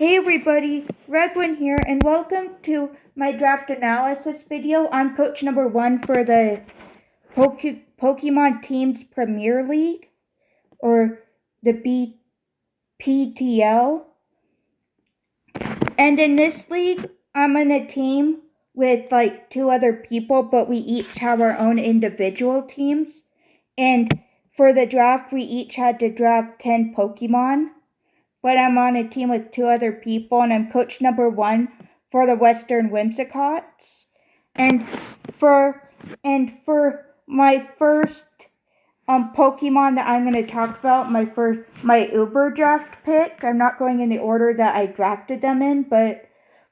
Hey everybody, Regwin here, and welcome to my draft analysis video. I'm coach number 1 for the Pokemon Teams Premier League, or the BPTL. And in this league, I'm in a team with like 2 other people, but we each have our own individual teams. And for the draft, we each had to draft 10 Pokemon. But I'm on a team with 2 other people, and I'm coach number 1 for the Western Whimsicotts. And for my first Pokemon that I'm going to talk about, my Uber draft pick. I'm not going in the order that I drafted them in, but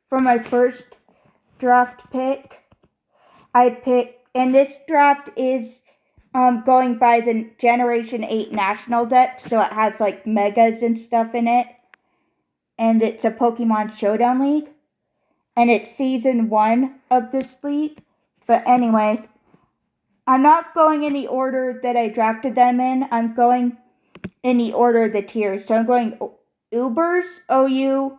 for my first draft pick, and this draft is going by the Generation 8 National deck, so it has like Megas and stuff in it. And it's a Pokemon Showdown League. And it's Season 1 of this league. But anyway, I'm not going in the order that I drafted them in. I'm going in the order of the tiers. So I'm going Ubers, OU,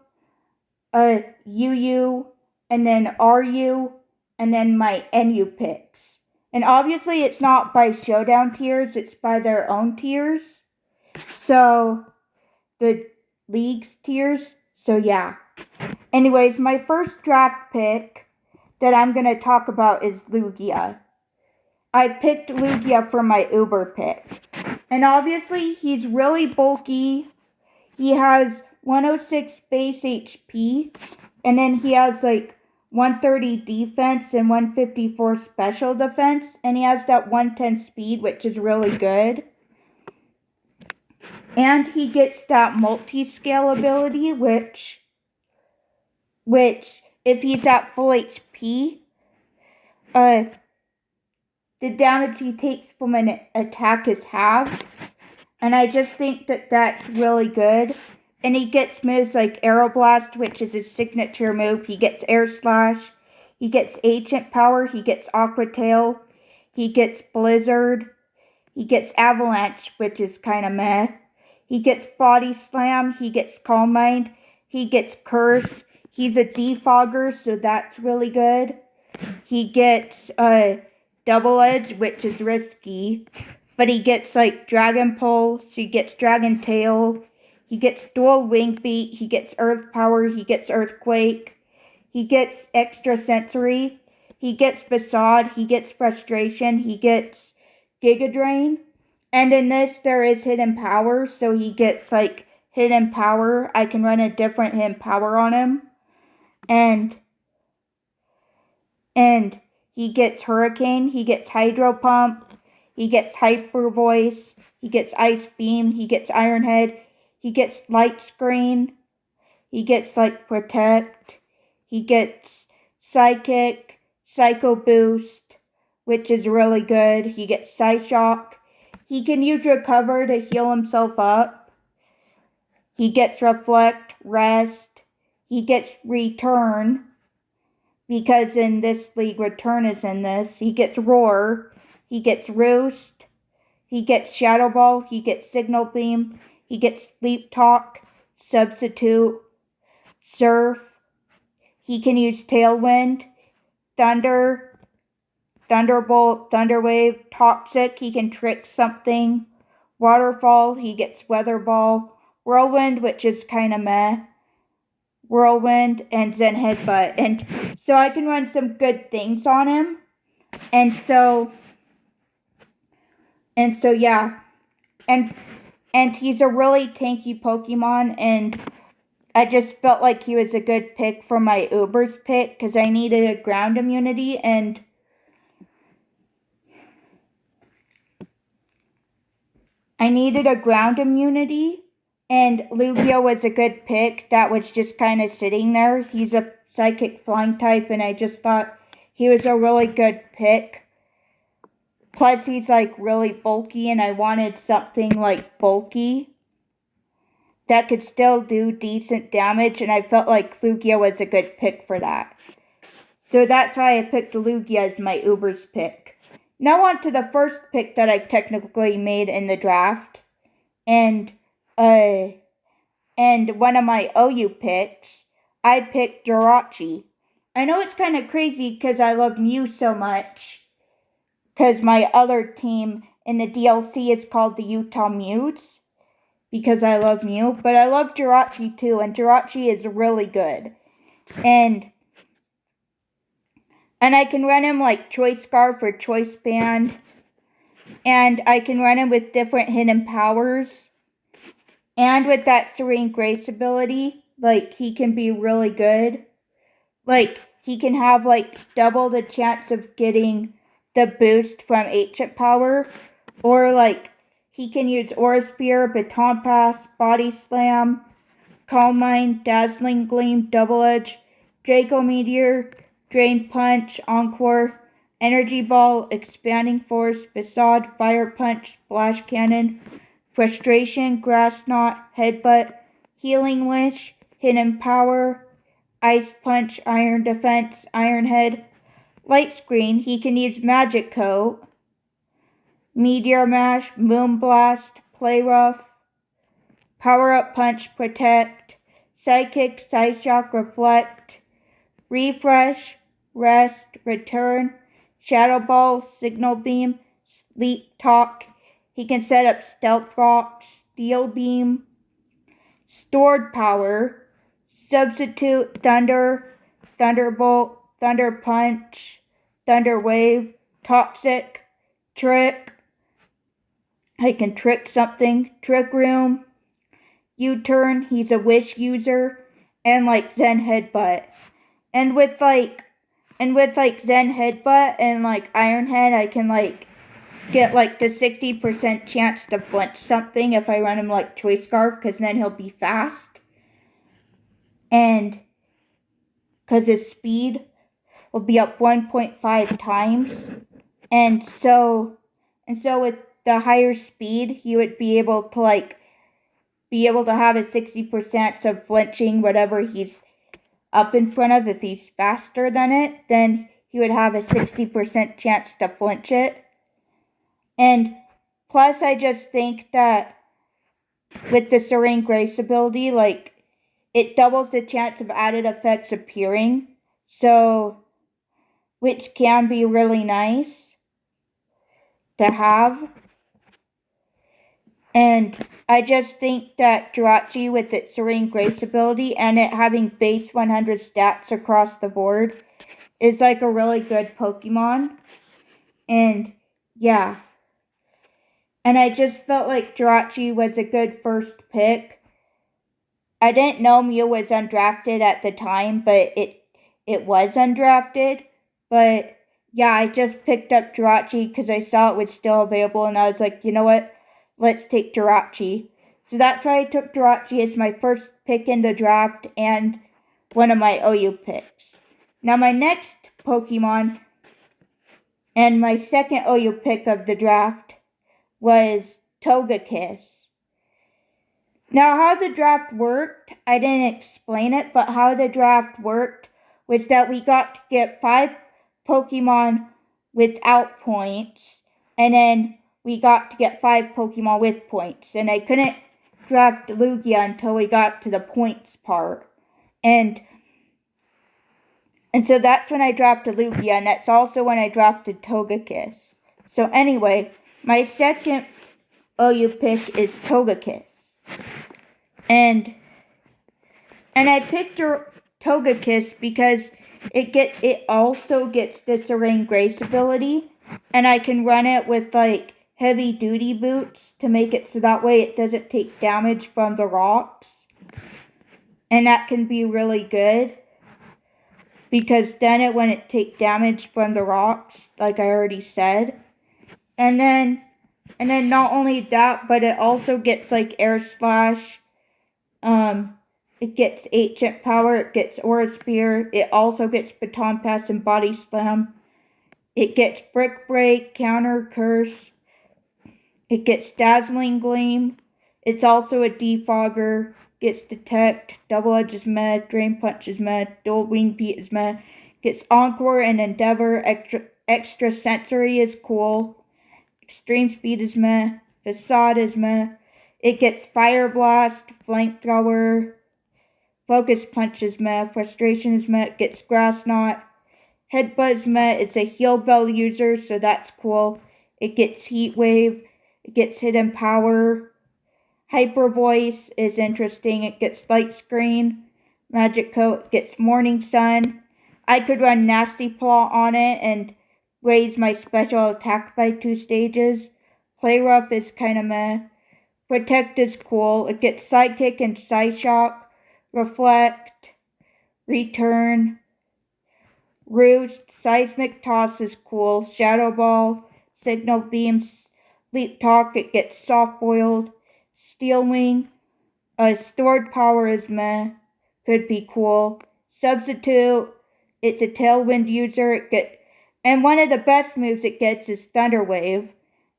UU, and then RU, and then my NU picks. And obviously it's not by Showdown tiers, it's by their own tiers. So, the league's tiers. So yeah. Anyways, my first draft pick that I'm going to talk about is Lugia. I picked Lugia for my Uber pick. And obviously, he's really bulky. He has 106 base HP. And then he has like 130 defense and 154 special defense. And he has that 110 speed, which is really good. And he gets that multi-scale ability, which if he's at full HP, the damage he takes from an attack is halved. And I just think that that's really good. And he gets moves like Aeroblast, which is his signature move. He gets Air Slash. He gets Ancient Power. He gets Aqua Tail. He gets Blizzard. He gets Avalanche, which is kind of meh. He gets Body Slam. He gets Calm Mind. He gets Curse. He's a defogger, so that's really good. He gets Double Edge, which is risky. But he gets like Dragon Pulse. He gets Dragon Tail. He gets Dual Wing Beat. He gets Earth Power. He gets Earthquake. He gets Extra Sensory. He gets Facade. He gets Frustration. He gets Giga Drain. And in this, there is Hidden Power, so he gets, like, Hidden Power. I can run a different Hidden Power on him. And he gets Hurricane. He gets Hydro Pump. He gets Hyper Voice. He gets Ice Beam. He gets Iron Head. He gets Light Screen. He gets, like, Protect. He gets Psychic, Psycho Boost, which is really good. He gets Psyshock. He can use Recover to heal himself up. He gets Reflect, Rest. He gets Return, because in this league, Return is in this. He gets Roar. He gets Roost. He gets Shadow Ball. He gets Signal Beam. He gets Sleep Talk, Substitute, Surf. He can use Tailwind, Thunder, Thunderbolt, Thunderwave, Toxic, he can trick something. Waterfall, he gets Weather Ball. Whirlwind, which is kind of meh. Whirlwind, and Zen Headbutt. And so I can run some good things on him. And so yeah. And he's a really tanky Pokemon, and I just felt like he was a good pick for my Uber's pick, because I needed a ground immunity, and Lugia was a good pick that was just kind of sitting there. He's a Psychic Flying type, and I just thought he was a really good pick. Plus, he's like really bulky, and I wanted something like bulky that could still do decent damage, and I felt like Lugia was a good pick for that. So that's why I picked Lugia as my Uber's pick. Now on to the first pick that I technically made in the draft. And and one of my OU picks, I picked Jirachi. I know it's kind of crazy because I love Mew so much, because my other team in the DLC is called the Utah Mews, because I love Mew, but I love Jirachi too, and Jirachi is really good. And I can run him like Choice Scarf or Choice Band, and I can run him with different hidden powers, and with that Serene Grace ability, like, he can be really good. Like, he can have like double the chance of getting the boost from Ancient Power, or like, he can use Aura Spear, Baton Pass, Body Slam, Calm Mind, Dazzling Gleam, Double Edge, Draco Meteor, Drain Punch, Encore, Energy Ball, Expanding Force, Facade, Fire Punch, Splash Cannon, Frustration, Grass Knot, Headbutt, Healing Wish, Hidden Power, Ice Punch, Iron Defense, Iron Head, Light Screen. He can use Magic Coat, Meteor Mash, Moon Blast, Play Rough, Power Up Punch, Protect, Psychic, Side Shock, Reflect, Refresh, Rest, Return, Shadow Ball, Signal Beam, Sleep Talk. He can set up Stealth Rock, Steel Beam, Stored Power, Substitute, Thunder, Thunderbolt, Thunder Punch, Thunder Wave, Toxic, Trick. I can trick something, Trick Room, U-Turn, he's a Wish user, and like Zen Headbutt. And with like Zen Headbutt and like Iron Head, I can like get like the 60% chance to flinch something if I run him like Choice Scarf, because then he'll be fast. And because his speed will be up 1.5 times. And so with the higher speed, he would be able to have a 60% of flinching whatever he's up in front of. If he's faster than it, then he would have a 60% chance to flinch it. And plus, I just think that with the Serene Grace ability, like, it doubles the chance of added effects appearing, so, which can be really nice to have. And I just think that Jirachi, with its Serene Grace ability and it having base 100 stats across the board, is like a really good Pokemon. And yeah. And I just felt like Jirachi was a good first pick. I didn't know Mew was undrafted at the time, but it was undrafted. But yeah, I just picked up Jirachi because I saw it was still available, and I was like, you know what? Let's take Jirachi. So that's why I took Jirachi as my first pick in the draft and one of my OU picks. Now my next Pokemon and my second OU pick of the draft was Togekiss. Now, how the draft worked, I didn't explain it, but how the draft worked was that we got to get 5 Pokemon without points, and then we got to get 5 Pokemon with points. And I couldn't draft Lugia until we got to the points part. And so that's when I drafted Lugia, and that's also when I drafted Togekiss. So anyway, my second OU pick is Togekiss. And I picked Togekiss because it also gets the Serene Grace ability, and I can run it with like heavy duty boots to make it so that way it doesn't take damage from the rocks. And that can be really good, because then it wouldn't take damage from the rocks, like I already said. And then not only that, but it also gets like Air Slash. It gets Ancient Power, it gets Aura Spear, it also gets Baton Pass and Body Slam. It gets Brick Break, Counter Curse. It gets Dazzling Gleam. It's also a Defogger. Gets Detect, Double Edge is meh, Drain Punch is meh, Dual Wing Beat is meh. Gets Encore and Endeavor, extra Sensory is cool. Extreme Speed is meh. Facade is meh. It gets Fire Blast, Flamethrower, Focus Punch is meh, Frustration is meh, it gets Grass Knot, Headbutt is meh, it's a Heal Bell user, so that's cool. It gets Heat Wave, it gets Hidden Power. Hyper Voice is interesting, it gets Light Screen. Magic Coat gets Morning Sun. I could run Nasty Claw on it and raise my special attack by 2 stages. Play Rough is kinda meh. Protect is cool. It gets Sidekick and Psyshock. Reflect. Return. Roost. Seismic Toss is cool. Shadow Ball. Signal Beam. Sleep Talk. It gets Soft Boiled. Steel Wing. Stored Power is meh. Could be cool. Substitute. It's a Tailwind user. And one of the best moves it gets is Thunder Wave.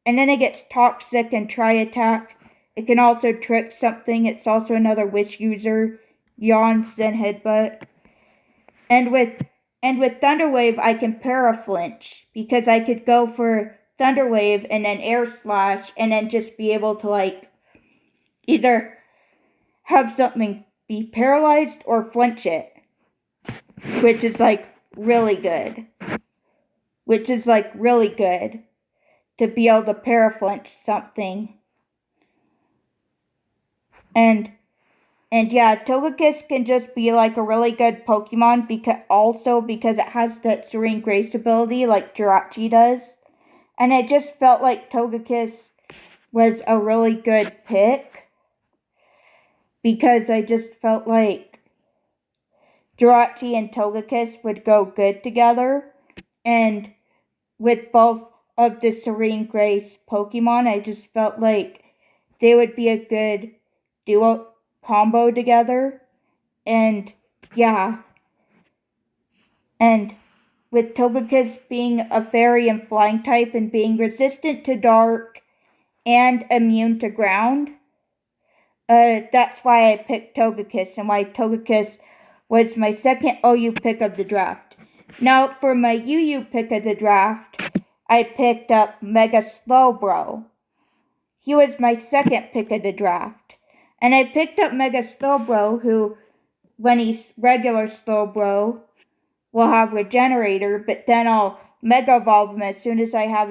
And then it gets Toxic and Tri Attack. It can also trick something. It's also another Wish user. Yawn, Zen Headbutt. And with Thunder Wave, I can Para-Flinch because I could go for Thunder Wave and then Air Slash and then just be able to either have something be paralyzed or flinch it, which is really good. Really good to be able to Para-Flinch something. And yeah, Togekiss can just be a really good Pokemon because it has that Serene Grace ability like Jirachi does. And it just felt like Togekiss was a really good pick because I just felt like Jirachi and Togekiss would go good together. And with both of the Serene Grace Pokemon, I just felt like they would be a good duo combo together. And yeah. And with Togekiss being a fairy and flying type and being resistant to dark and immune to ground, that's why I picked Togekiss and why Togekiss was my second OU pick of the draft. Now, for my UU pick of the draft, I picked up Mega Slowbro. He was my second pick of the draft. And I picked up Mega Slowbro, who, when he's regular Slowbro, will have Regenerator, but then I'll Mega Evolve him as soon as I have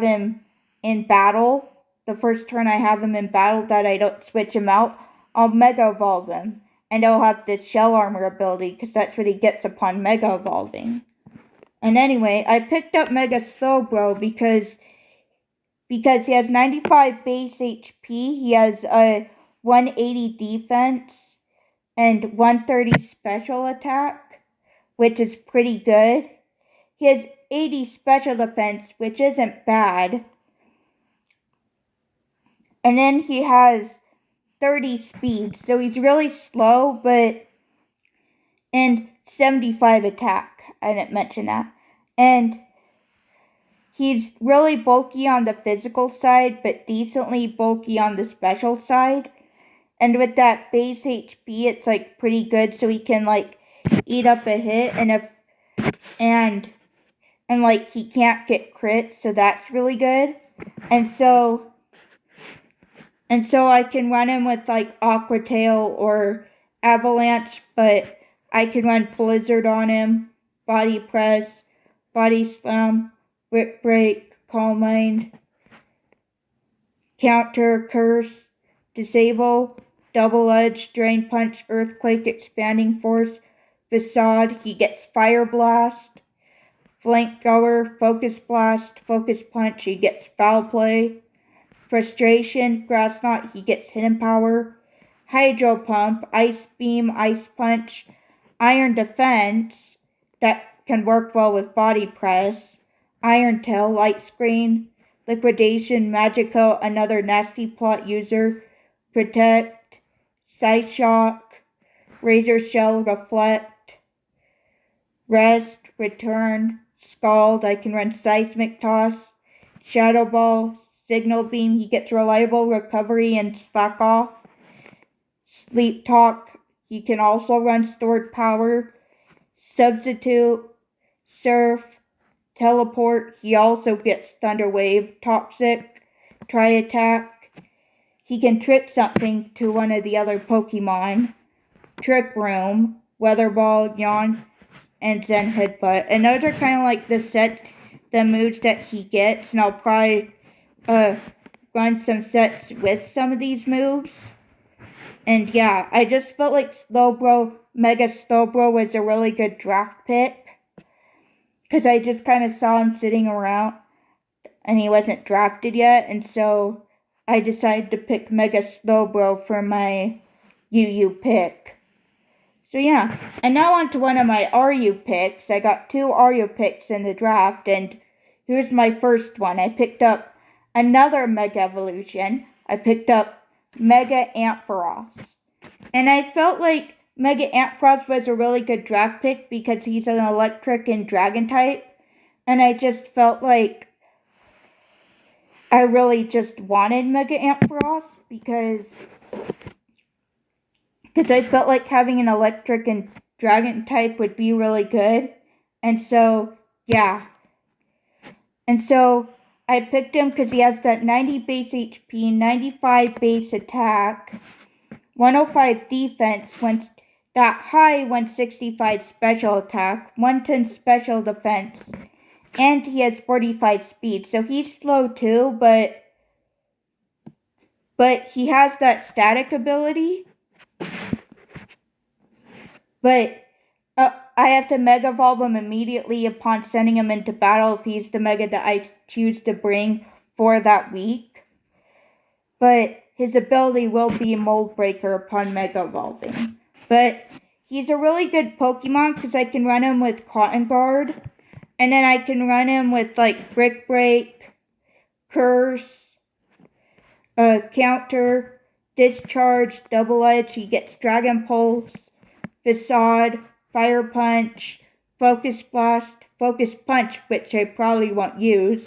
him in battle. The first turn I have him in battle that I don't switch him out, I'll Mega Evolve him. And he'll have this Shell Armor ability, because that's what he gets upon Mega Evolving. And anyway, I picked up Mega Slowbro because he has 95 base HP, he has a 180 defense, and 130 special attack, which is pretty good. He has 80 special defense, which isn't bad. And then he has 30 speed, so he's really slow, and 75 attack. I didn't mention that. And he's really bulky on the physical side, but decently bulky on the special side. And with that base HP, it's pretty good, so he can eat up a hit, and he can't get crits, so that's really good. And so I can run him with Aqua Tail or Avalanche, but I can run Blizzard on him, Body Press, Body Slam, Whip Break, Calm Mind, Counter, Curse, Disable, Double Edge, Drain Punch, Earthquake, Expanding Force, Facade. He gets Fire Blast, Flamethrower, Focus Blast, Focus Punch. He gets Foul Play. Frustration, Grass Knot, he gets Hidden Power. Hydro Pump, Ice Beam, Ice Punch, Iron Defense, that can work well with Body Press. Iron Tail, Light Screen, Liquidation, Magico, another Nasty Plot user. Protect, Side Shock, Razor Shell, Reflect, Rest, Return, Scald, I can run Seismic Toss, Shadow Ball, Signal Beam, he gets Reliable Recovery and Slack Off. Sleep Talk, he can also run Stored Power. Substitute, Surf, Teleport, he also gets Thunder Wave, Toxic, Tri Attack, he can trick something to one of the other Pokemon. Trick Room, Weather Ball, Yawn, and Zen Headbutt. And those are kind of like the moves that he gets. And I'll probably run some sets with some of these moves. And yeah, I just felt like Mega Slowbro was a really good draft pick. Because I just kind of saw him sitting around and he wasn't drafted yet. And so I decided to pick Mega Slowbro for my UU pick. So yeah, and now on to one of my RU picks. I got 2 RU picks in the draft, and here's my first one. I picked up another Mega Evolution. I picked up Mega Ampharos. And I felt like Mega Ampharos was a really good draft pick because he's an electric and dragon type. And I just felt like I really just wanted Mega Ampharos because I felt like having an electric and dragon type would be really good. And so, yeah. And so, I picked him because he has that 90 base HP, 95 base attack, 105 defense, that high 165 special attack, 110 special defense, and he has 45 speed. So he's slow too, but he has that static ability. But I have to Mega Evolve him immediately upon sending him into battle if he's the Mega that I choose to bring for that week. But his ability will be Mold Breaker upon Mega Evolving. But he's a really good Pokemon because I can run him with Cotton Guard. And then I can run him with like Brick Break, Curse, Counter, Discharge, Double Edge. He gets Dragon Pulse, Facade, Fire Punch, Focus Blast, Focus Punch, which I probably won't use.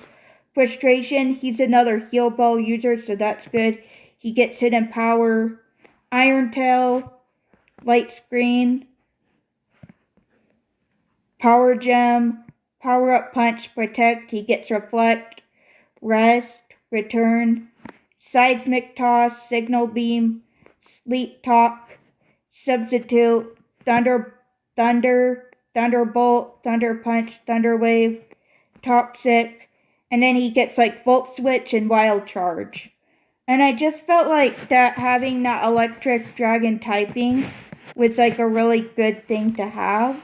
Frustration, he's another Heal Ball user, so that's good. He gets Hidden Power, Iron Tail, Light Screen, Power Gem, Power Up Punch, Protect, he gets Reflect, Rest, Return, Seismic Toss, Signal Beam, Sleep Talk, Substitute, Thunderbolt, Thunder Punch, Thunder Wave, Toxic, and then he gets like Volt Switch and Wild Charge. And I just felt like that having that electric dragon typing was like a really good thing to have.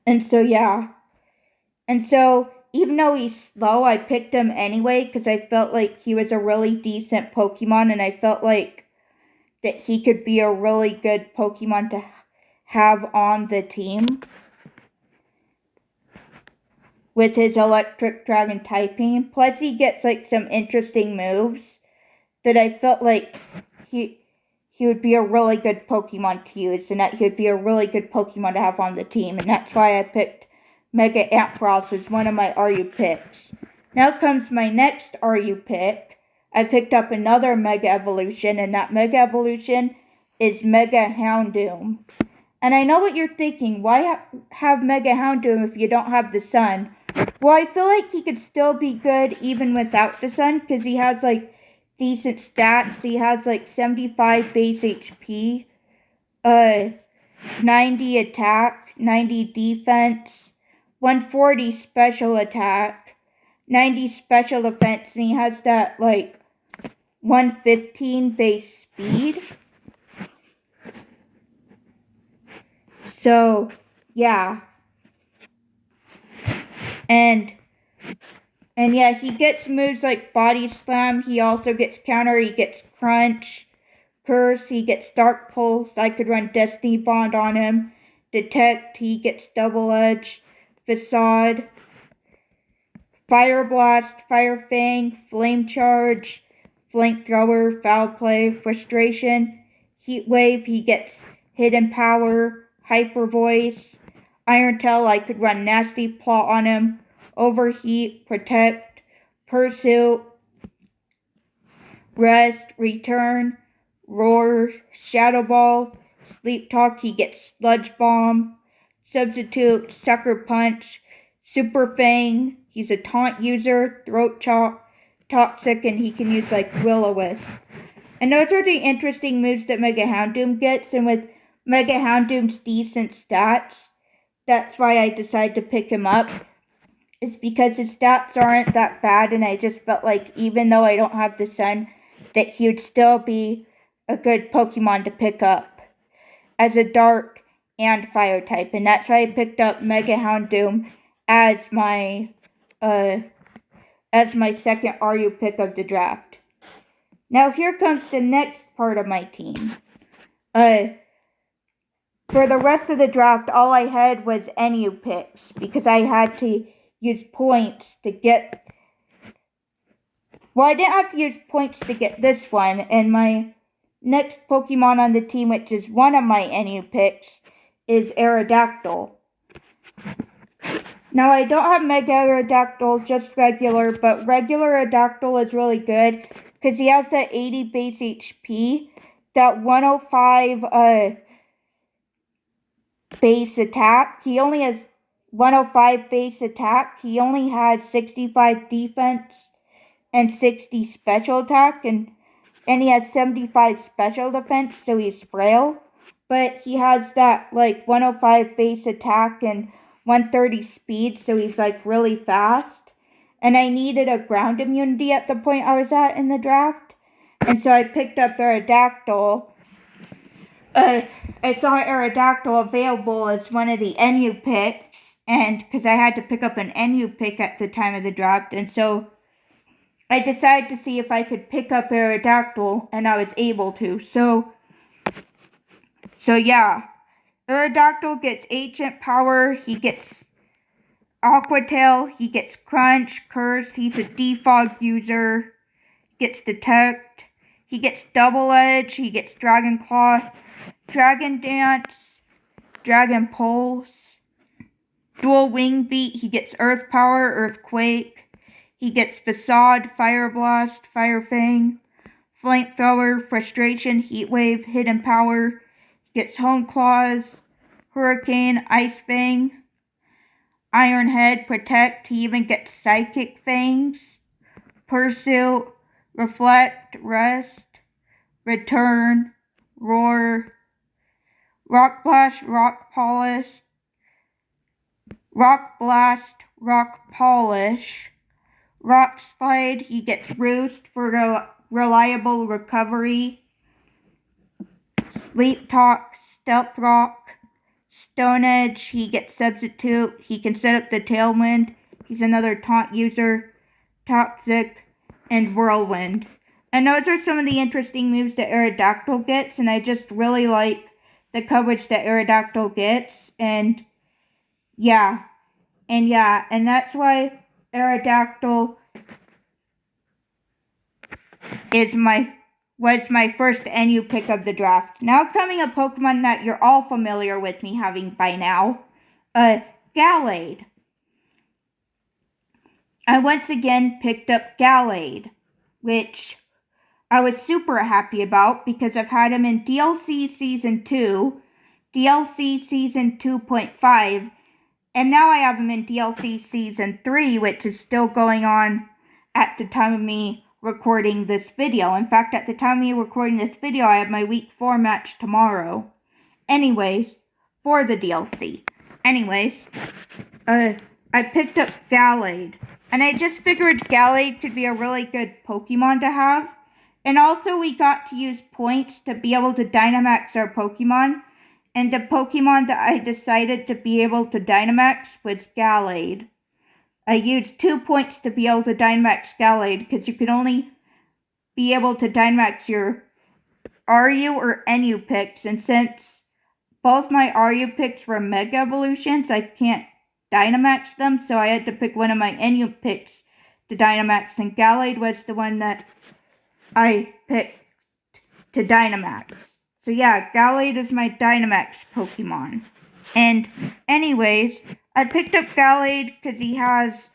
And so yeah. And so even though he's slow, I picked him anyway because I felt like he was a really decent Pokemon and I felt like that he could be a really good Pokemon to have on the team with his electric dragon typing. Plus he gets like some interesting moves that I felt like he would be a really good Pokemon to use and that he would be a really good Pokemon to have on the team. And that's why I picked Mega Ampharos as one of my RU picks. Now comes my next RU pick. I picked up another Mega Evolution, and that Mega Evolution is Mega Houndoom. And I know what you're thinking, why have Mega Houndoom if you don't have the Sun? Well, I feel like he could still be good even without the Sun, because he has, like, decent stats. He has, like, 75 base HP, 90 attack, 90 defense, 140 special attack, 90 special defense, and he has that, like, 115 base speed. So, yeah. And yeah, he gets moves like Body Slam. He also gets Counter. He gets Crunch, Curse. He gets Dark Pulse. I could run Destiny Bond on him. Detect. He gets Double Edge, Facade, Fire Blast, Fire Fang, Flame Charge, Flamethrower, Foul Play, Frustration, Heat Wave. He gets Hidden Power, Hyper Voice, Iron Tail. I could run Nasty Plot on him. Overheat, Protect, Pursuit, Rest, Return, Roar, Shadow Ball, Sleep Talk. He gets Sludge Bomb, Substitute, Sucker Punch, Super Fang. He's a taunt user, Throat Chop, Toxic, and he can use like Will-O-Wisp. And those are the interesting moves that Mega Houndoom gets, and with Mega Houndoom's decent stats, that's why I decided to pick him up. It's because his stats aren't that bad, and I just felt like even though I don't have the Sun, that he would still be a good Pokemon to pick up as a Dark and Fire type, and that's why I picked up Mega Houndoom as my second RU pick of the draft. Now here comes the next part of my team. For the rest of the draft, all I had was NU picks because I had to use points to get. Well, I didn't have to use points to get this one, and my next Pokemon on the team, which is one of my NU picks, is Aerodactyl. Now, I don't have Mega Aerodactyl, just regular, but regular Aerodactyl is really good because he has that 80 base HP, that 105 base attack. He only has 105 base attack. He only has 65 defense and 60 special attack, and he has 75 special defense, so he's frail. But he has that like 105 base attack and 130 speed, so he's like really fast. And I needed a ground immunity at the point I was at in the draft, and so I picked up Aerodactyl. I saw Aerodactyl available as one of the NU picks, and because I had to pick up an NU pick at the time of the draft, and so I decided to see if I could pick up Aerodactyl, and I was able to. So yeah, Aerodactyl gets Ancient Power, he gets Aqua Tail, he gets Crunch, Curse, he's a Defog user, gets Detect, he gets Double Edge, he gets Dragon Claw, Dragon Dance, Dragon Pulse, Dual Wing Beat, he gets Earth Power, Earthquake, he gets Facade, Fire Blast, Fire Fang, Flamethrower, Frustration, Heat Wave, Hidden Power, he gets Hone Claws, Hurricane, Ice Fang, Iron Head, Protect, he even gets Psychic Fangs, Pursuit, Reflect, Rest, Return, Roar, Rock Blast, Rock Polish, Rock Blast, Rock Polish, Rock Slide, he gets Roost for reliable recovery, Sleep Talk, Stealth Rock, Stone Edge, he gets Substitute, he can set up the Tailwind, he's another taunt user, Toxic, and Whirlwind. And those are some of the interesting moves that Aerodactyl gets, and I just really like the coverage that Aerodactyl gets, and that's why Aerodactyl was my first NU pick of the draft. Now coming a Pokemon that you're all familiar with me having by now, Gallade. I once again picked up Gallade, which I was super happy about because I've had him in DLC Season 2, DLC Season 2.5, and now I have him in DLC Season 3, which is still going on at the time of me recording this video. In fact, at the time of me recording this video, I have my Week 4 match tomorrow. Anyways, for the DLC. Anyways, I picked up Gallade, and I just figured Gallade could be a really good Pokemon to have. And also we got to use points to be able to Dynamax our Pokemon. And the Pokemon that I decided to be able to Dynamax was Gallade. I used 2 points to be able to Dynamax Gallade because you can only be able to Dynamax your RU or NU picks. And since both my RU picks were Mega Evolutions, I can't Dynamax them. So I had to pick one of my NU picks to Dynamax. And Gallade was the one that I picked to Dynamax. So yeah, Gallade is my Dynamax Pokemon. And anyways, I picked up Gallade because he has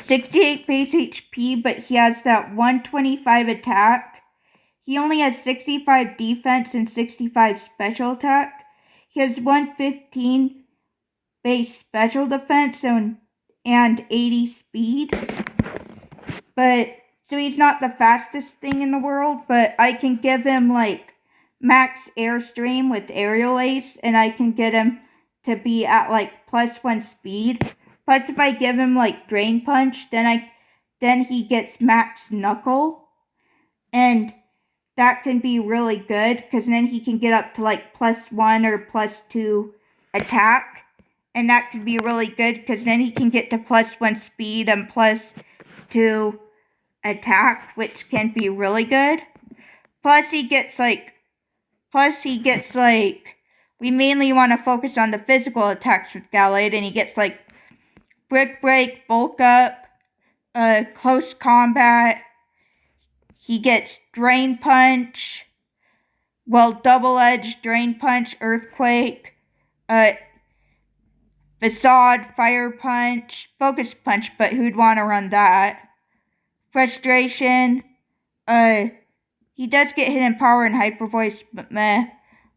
68 base HP, but he has that 125 attack. He only has 65 defense and 65 special attack. He has 115 base special defense and 80 speed. But so he's not the fastest thing in the world, but I can give him like max airstream with aerial ace, and I can get him to be at like +1 speed. Plus if I give him like drain punch, then he gets max knuckle, and that can be really good because then he can get up to like +1 or +2 attack, and that can be really good because then he can get to +1 speed and +2 attack, which can be really good. Plus he gets like, we mainly want to focus on the physical attacks with Gallade, and he gets like Brick Break, Bulk Up, Close Combat. He gets Drain Punch, Double Edge, Drain Punch, Earthquake, Facade, Fire Punch, Focus Punch, but who'd want to run that? Frustration, he does get Hidden Power and Hyper Voice, but meh.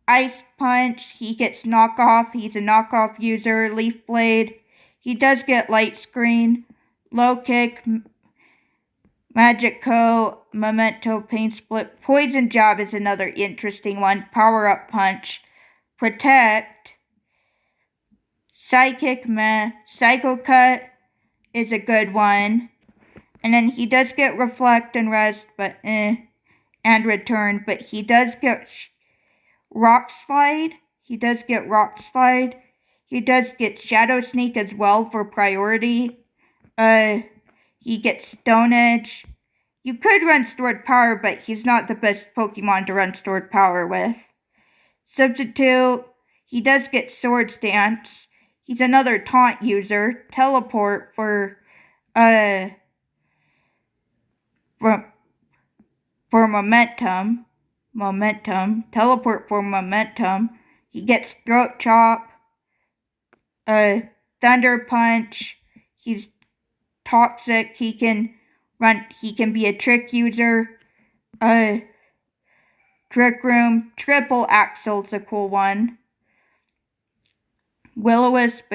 Ice Punch, he gets Knockoff, he's a knockoff user. Leaf Blade, he does get Light Screen. Low Kick, Magico, Memento, Pain Split. Poison Jab is another interesting one. Power Up Punch. Protect. Psychic, meh. Psycho Cut is a good one. And then he does get Reflect and Rest, but and Return. But he does get Rock Slide. He does get Shadow Sneak as well for priority. He gets Stone Edge. You could run Stored Power, but he's not the best Pokemon to run Stored Power with. Substitute. He does get Swords Dance. He's another taunt user. Teleport for momentum. Teleport for momentum. He gets Throat Chop. Thunder Punch. He's toxic. He can be a trick user. Trick Room. Triple Axle's a cool one. Will-O-Wisp,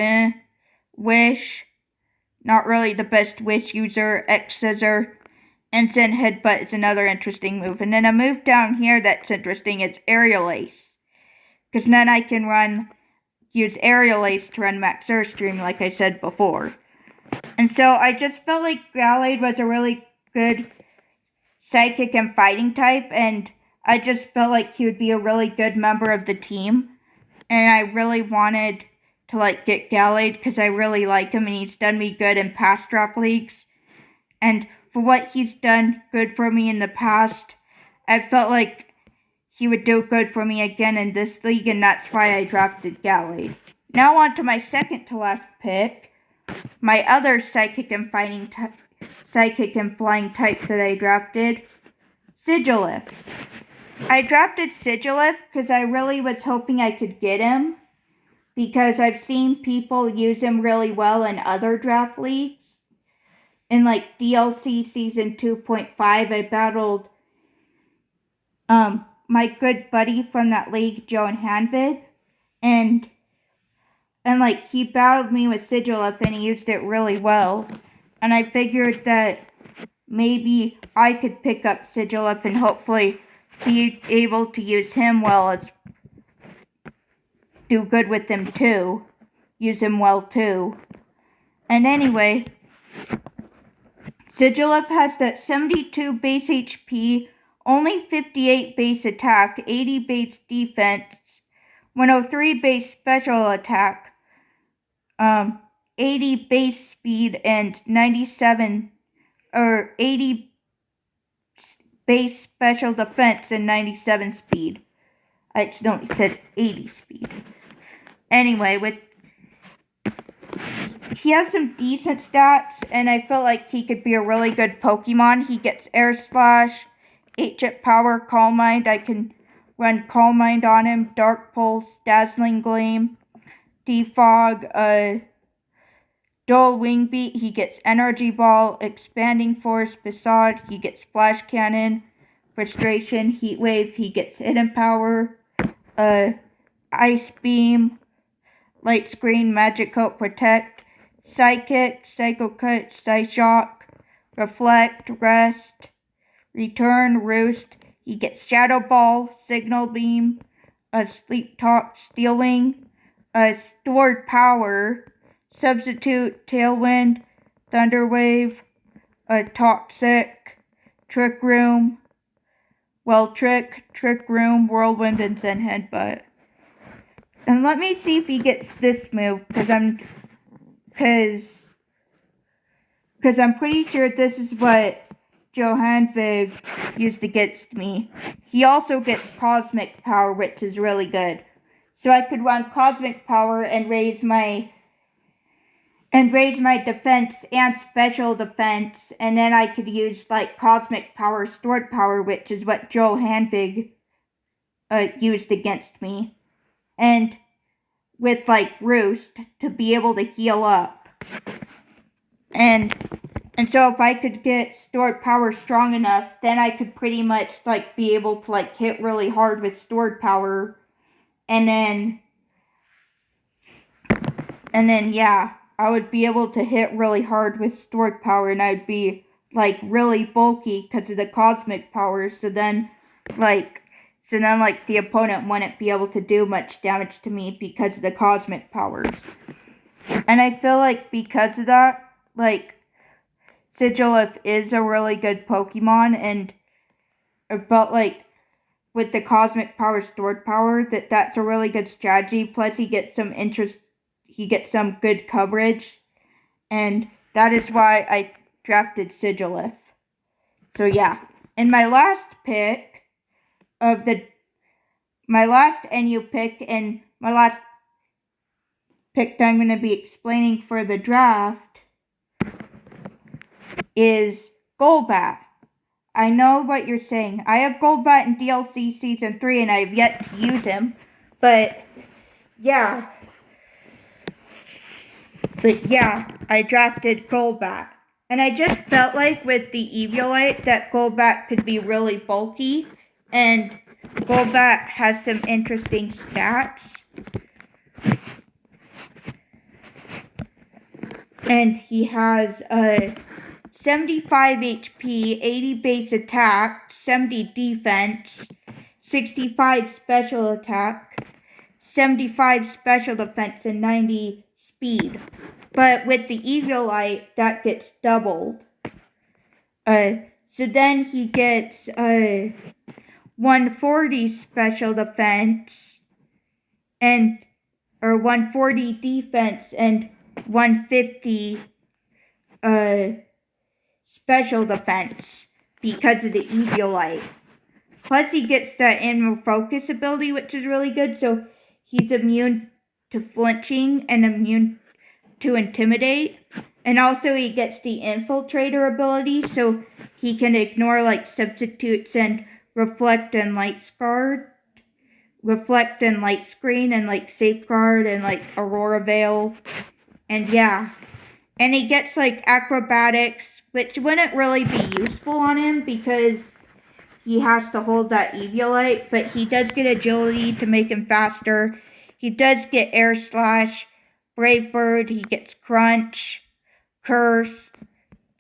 Wish. Not really the best Wish user. X-Scissor. Instant Headbutt is another interesting move. And then a move down here that's interesting is Aerial Ace. Because then I can use Aerial Ace to run Max Airstream like I said before. And so I just felt like Gallade was a really good Psychic and Fighting type, and I just felt like he would be a really good member of the team. And I really wanted to get Gallade because I really like him and he's done me good in past draft leagues. And for what he's done good for me in the past, I felt like he would do good for me again in this league, and that's why I drafted Gallade. Now on to my second to last pick. My other Psychic and Flying type that I drafted, Sigilif. I drafted Sigilif because I really was hoping I could get him, because I've seen people use him really well in other draft leagues. In DLC Season 2.5, I battled my good buddy from that league, Joe Hanvid, and he battled me with Sigilif and he used it really well. And I figured that maybe I could pick up Sigilif and hopefully be able to use him well as do good with him too. Use him well too. And anyway, Sigilif has that 72 base HP, only 58 base attack, 80 base defense, 103 base special attack, 80 base speed, and 80 base special defense and 97 speed. I accidentally said 80 speed. Anyway, he has some decent stats, and I feel like he could be a really good Pokemon. He gets Air Slash, 8-Chip Power, Calm Mind. I can run Calm Mind on him, Dark Pulse, Dazzling Gleam, Defog, Dual Wing Beat. He gets Energy Ball, Expanding Force, Facade. He gets Flash Cannon, Frustration, Heat Wave. He gets Hidden Power, Ice Beam, Light Screen, Magic Coat, Protect, Psychic, Psycho Cut, Psyshock, Reflect, Rest, Return, Roost. He gets Shadow Ball, Signal Beam, Sleep Talk, Stealing, Stored Power, Substitute, Tailwind, Thunder Wave, Toxic, Trick Room, Trick Room, Whirlwind, and Zen Headbutt. And let me see if he gets this move, because I'm pretty sure this is what Johanvig used against me. He also gets Cosmic Power, which is really good. So I could run Cosmic Power and raise my defense and special defense, and then I could use like Cosmic Power, Stored Power, which is what Johanvig used against me. And with like Roost to be able to heal up. And so if I could get Stored Power strong enough, then I could pretty much like be able to like hit really hard with Stored Power. And then yeah, I would be able to hit really hard with Stored Power, and I'd be like really bulky because of the Cosmic Power. So then the opponent wouldn't be able to do much damage to me because of the Cosmic Powers. And I feel like because of that, like, Sigilyph is a really good Pokemon, and but like with the Cosmic Power, Stored Power, that's a really good strategy. Plus he gets some good coverage, and that is why I drafted Sigilyph. So yeah, in my last pick my last NU pick, and my last pick that I'm going to be explaining for the draft is Golbat. I know what you're saying. I have Golbat in DLC Season 3 and I have yet to use him. But yeah, I drafted Golbat. And I just felt like with the Eviolite that Golbat could be really bulky. And Golbat has some interesting stats. And he has 75 HP, 80 base attack, 70 defense, 65 special attack, 75 special defense, and 90 speed. But with the Eviolite, that gets doubled. So then he gets 140 special defense, or 140 defense, and 150 special defense because of the Eviolite. Plus he gets that Animal Focus ability, which is really good, so he's immune to flinching and immune to Intimidate. And also he gets the Infiltrator ability, so he can ignore like substitutes and Reflect and Light Screen and like Safeguard and like Aurora Veil. And yeah. And he gets like Acrobatics, which wouldn't really be useful on him because he has to hold that Eviolite, but he does get Agility to make him faster. He does get Air Slash, Brave Bird, he gets Crunch, Curse,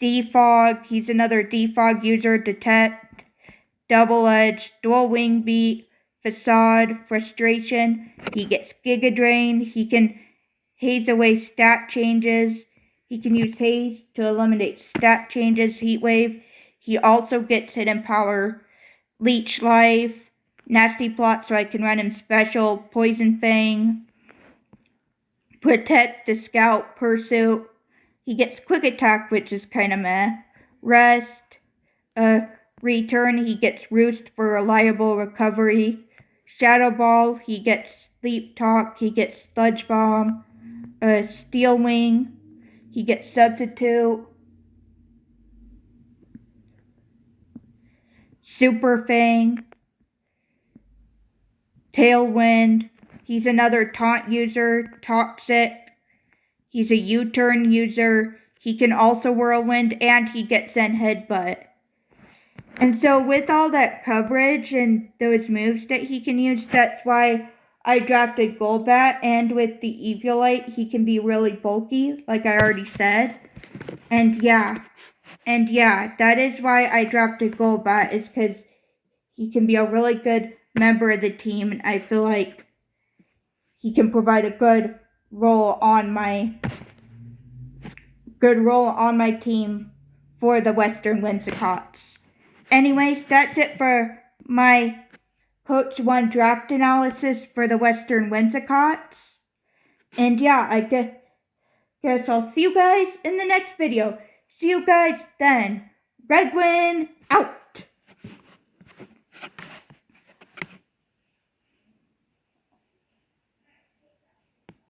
Defog, he's another Defog user, Detect, Double Edge, Dual Wing Beat, Facade, Frustration, he gets Giga Drain, he can haze away stat changes, he can use Haze to eliminate stat changes, Heat Wave, he also gets Hidden Power, Leech Life, Nasty Plot so I can run him special, Poison Fang, Protect the Scout, Pursuit, he gets Quick Attack, which is kind of meh, Rest, Return, he gets Roost for reliable recovery, Shadow Ball, he gets Sleep Talk, he gets Sludge Bomb, Steel Wing, he gets Substitute, Super Fang, Tailwind, he's another Taunt user, Toxic, he's a U-turn user, he can also Whirlwind, and he gets Zen Headbutt. And so with all that coverage and those moves that he can use, that's why I drafted Golbat, and with the Eviolite, he can be really bulky, like I already said. And yeah. And yeah, that is why I drafted Golbat, is because he can be a really good member of the team, and I feel like he can provide a good role on my team for the Western Whimsicotts. Anyways, that's it for my Coach 1 draft analysis for the Western Whimsicotts. And yeah, I guess I'll see you guys in the next video. See you guys then. Redwin out!